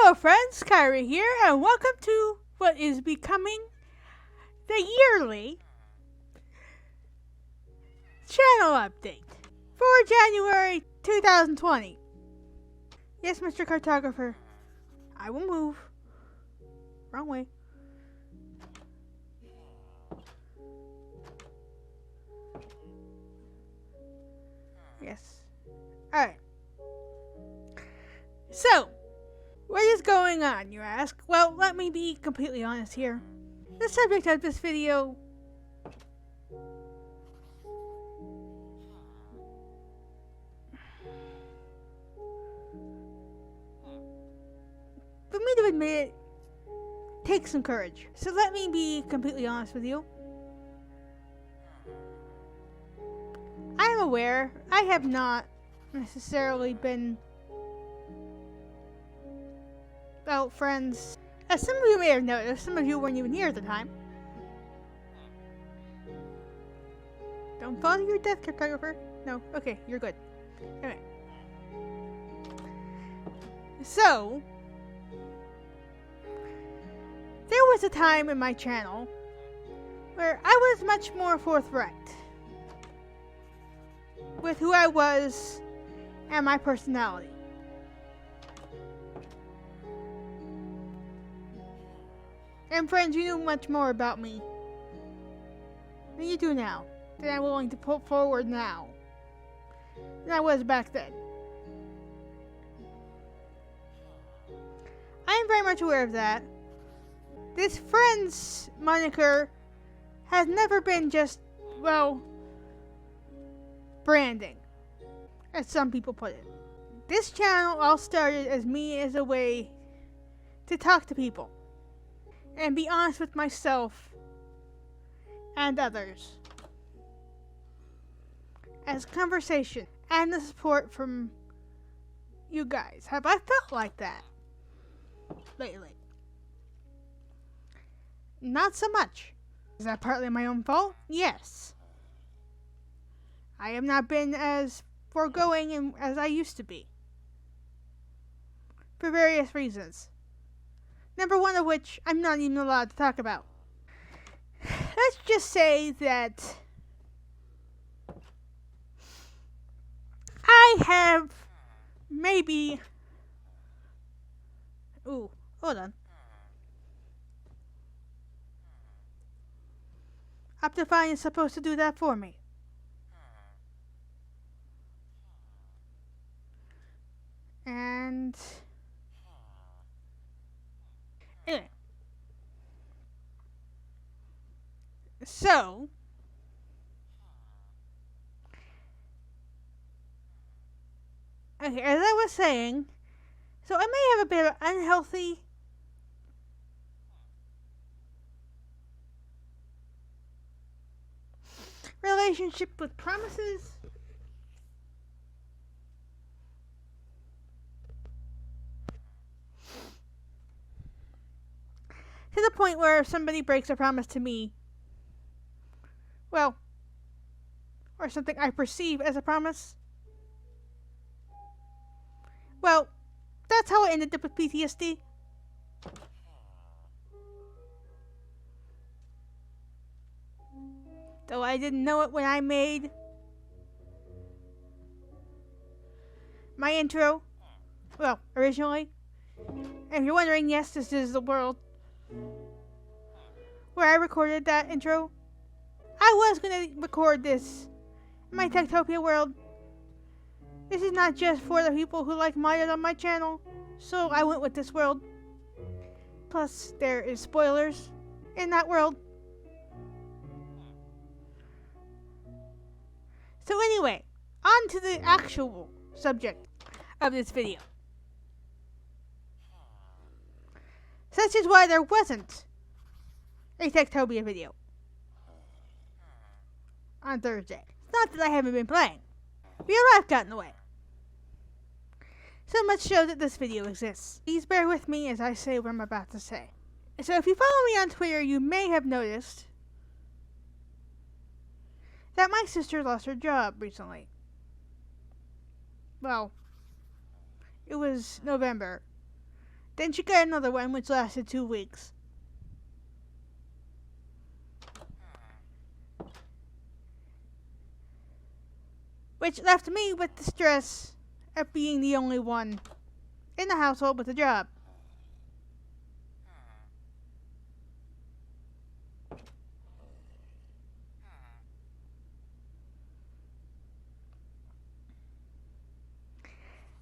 Hello friends, Kairi here, and welcome to what is becoming the yearly channel update for January 2020. Yes, Mr. Cartographer, I will move. Wrong way. Yes. Alright. So, what is going on, you ask? Well, let me be completely honest here. The subject of this video for me to admit it takes some courage. So let me be completely honest with you. I am aware I have not necessarily been friends. As some of you may have noticed, some of you weren't even here at the time. Don't fall to your death, cartographer. No, okay, you're good. Anyway. So, there was a time in my channel where I was much more forthright with who I was and my personality. And friends, you knew much more about me than you do now, that I'm willing to put forward now, than I was back then. I am very much aware of that. This friends moniker has never been just, branding, as some people put it. This channel all started as me as a way to talk to people and be honest with myself and others, as conversation and the support from you guys. Have I felt like that lately? Not so much. Is that partly my own fault? Yes. I have not been as foregoing as I used to be, for various reasons. Number one of which I'm not even allowed to talk about. Let's just say that I have maybe... Ooh, hold on. Optifine is supposed to do that for me. And... anyway. So... okay, as I was saying, so I may have a bit of unhealthy relationship with promises. To the point where if somebody breaks a promise to me, or something I perceive as a promise, that's how I ended up with PTSD. Though I didn't know it when I made my intro. Originally. And if you're wondering, yes, this is the world where I recorded that intro. I was going to record this in my TekTopia world. This is not just for the people who like modded on my channel, so I went with this world. Plus, there is spoilers in that world. So anyway, on to the actual subject of this video. Such is why there wasn't a TekTopia video on Thursday. It's not that I haven't been playing. Real life got in the way. So much so that this video exists. Please bear with me as I say what I'm about to say. So if you follow me on Twitter, you may have noticed that my sister lost her job recently. It was November. Then she got another one, which lasted 2 weeks. Which left me with the stress of being the only one in the household with a job.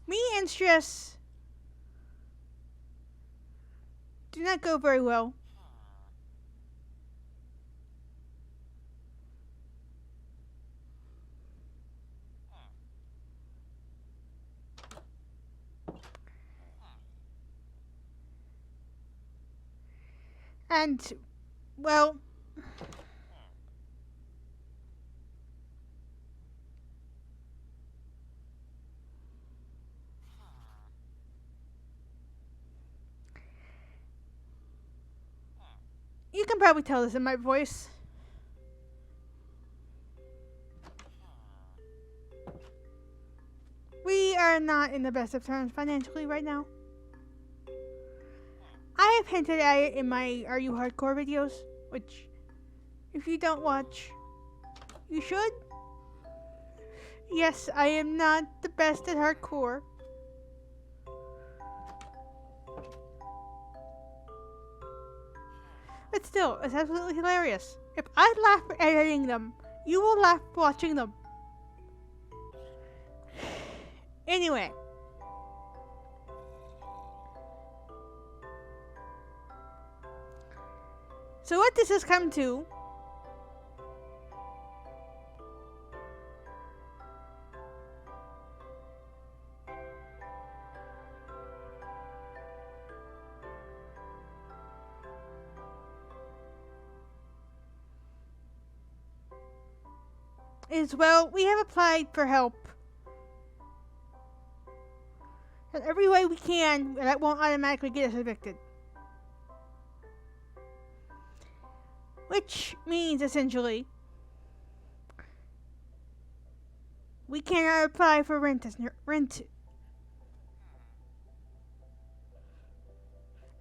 Me and stress do not go very well. And, well, you can probably tell this in my voice. We are not in the best of terms financially right now. I have hinted at it in my Are You Hardcore videos, which, if you don't watch, you should. Yes, I am not the best at hardcore. But still, it's absolutely hilarious. If I laugh editing them, you will laugh watching them. Anyway. So what this has come to is, well, we have applied for help in every way we can that won't automatically get us evicted. Which means, essentially, we cannot apply for rent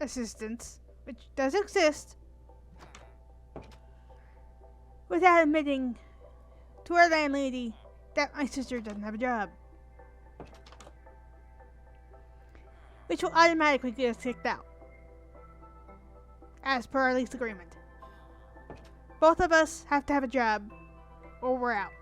assistance, which does exist, without admitting to our landlady that my sister doesn't have a job. Which will automatically get us kicked out, as per our lease agreement. Both of us have to have a job, or we're out.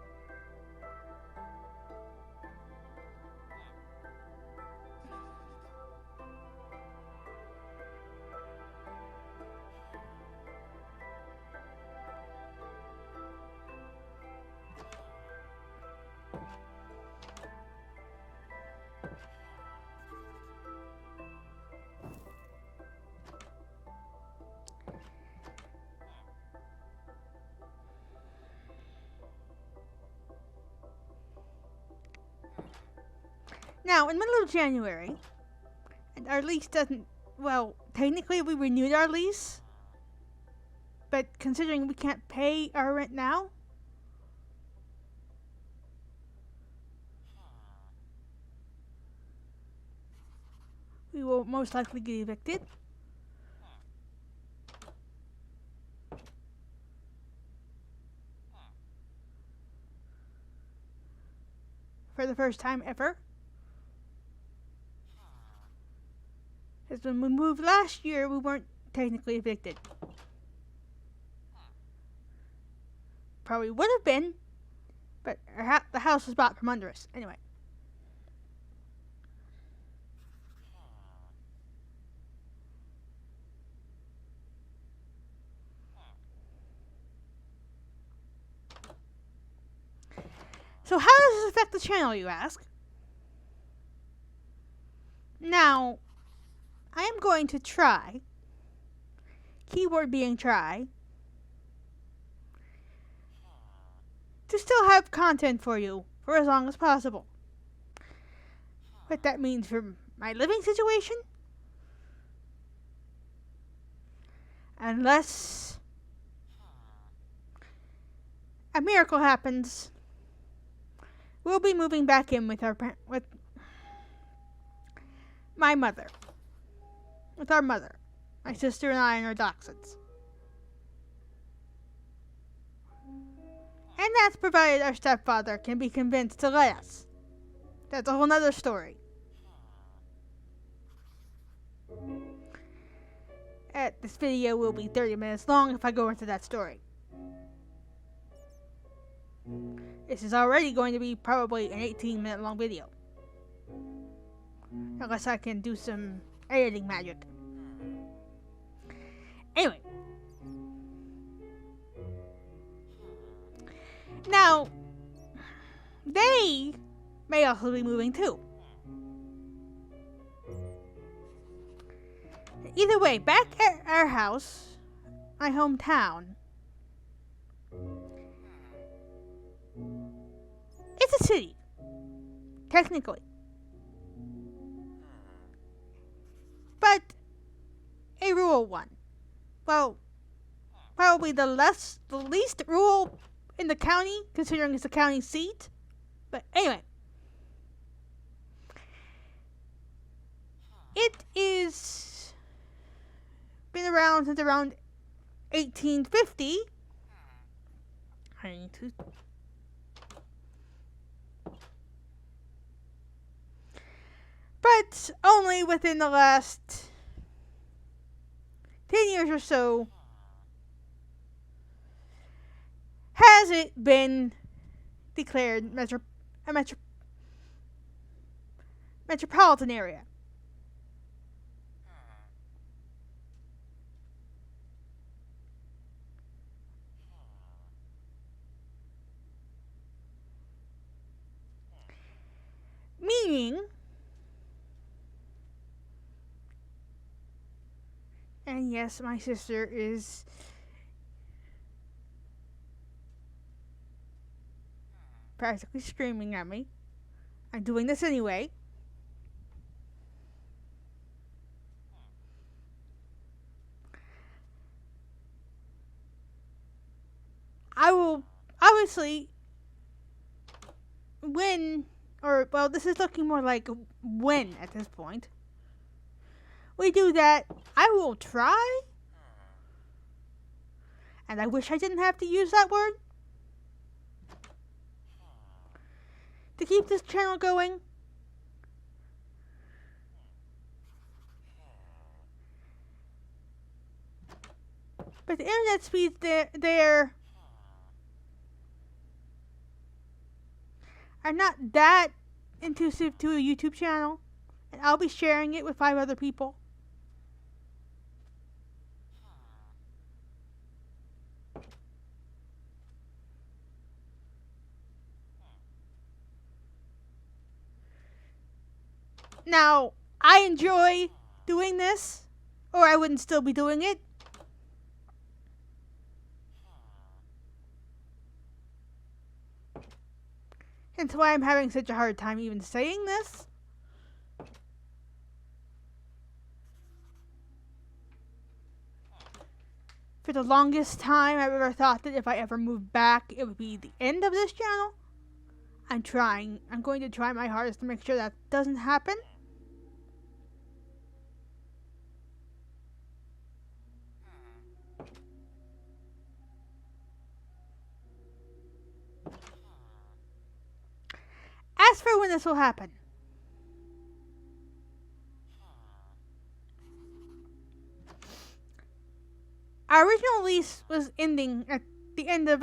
Now, in the middle of January, and our lease doesn't, well, technically we renewed our lease, but considering we can't pay our rent now, we will most likely get evicted. For the first time ever. Because when we moved last year, we weren't technically evicted. Probably would have been, but the house was bought from under us. Anyway. So how does this affect the channel, you ask? Now, I am going to try, keyword being try, to still have content for you for as long as possible. What that means for my living situation, unless a miracle happens, we'll be moving back in with my mother. with our mother, my sister and I, and our dachshunds. And that's provided our stepfather can be convinced to let us. That's a whole nother story. This video will be 30 minutes long if I go into that story. This is already going to be probably an 18-minute long video. Unless I can do some editing magic. Anyway. Now, they may also be moving too. Either way, back at our house, my hometown, it's a city, technically. But a rural one. Well, probably the least rural in the county, considering it's the county seat. But anyway. It is been around since around 1850. I need to... But only within the last 10 years or so has it been declared a metropolitan area. Meaning, and yes, my sister is practically screaming at me. I'm doing this anyway. I will obviously this is looking more like when at this point. We do that, I will try. And I wish I didn't have to use that word. To keep this channel going. But the internet speeds there are not that intrusive to a YouTube channel. And I'll be sharing it with 5 other people. Now, I enjoy doing this, or I wouldn't still be doing it. Hence why I'm having such a hard time even saying this. For the longest time, I've ever thought that if I ever moved back, it would be the end of this channel. I'm going to try my hardest to make sure that doesn't happen. As for when this will happen, our original lease was ending at the end of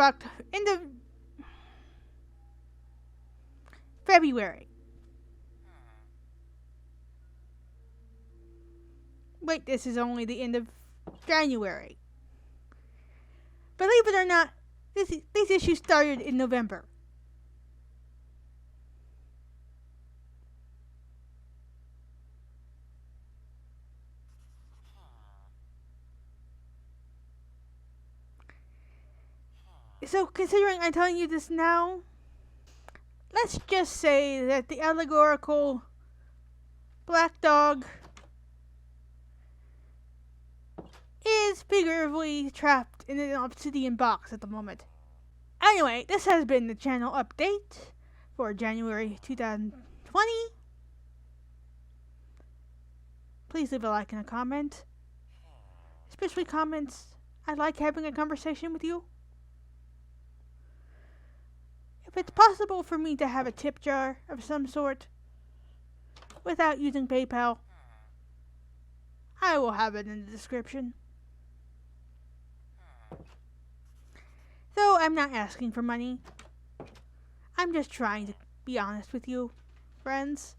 February. Wait, this is only the end of January. Believe it or not, these issues started in November. So, considering I'm telling you this now, let's just say that the allegorical black dog is figuratively trapped in an obsidian box at the moment. Anyway, this has been the channel update for January 2020. please leave a like and a comment. Especially comments. I like having a conversation with you. If it's possible for me to have a tip jar of some sort without using PayPal, I will have it in the description. Though I'm not asking for money. I'm just trying to be honest with you, friends.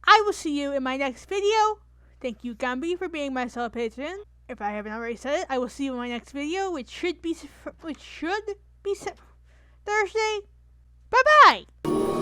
I will see you in my next video. Thank you, Gandhi, for being my sub patron. If I haven't already said it, I will see you in my next video, which should be Thursday. Bye bye.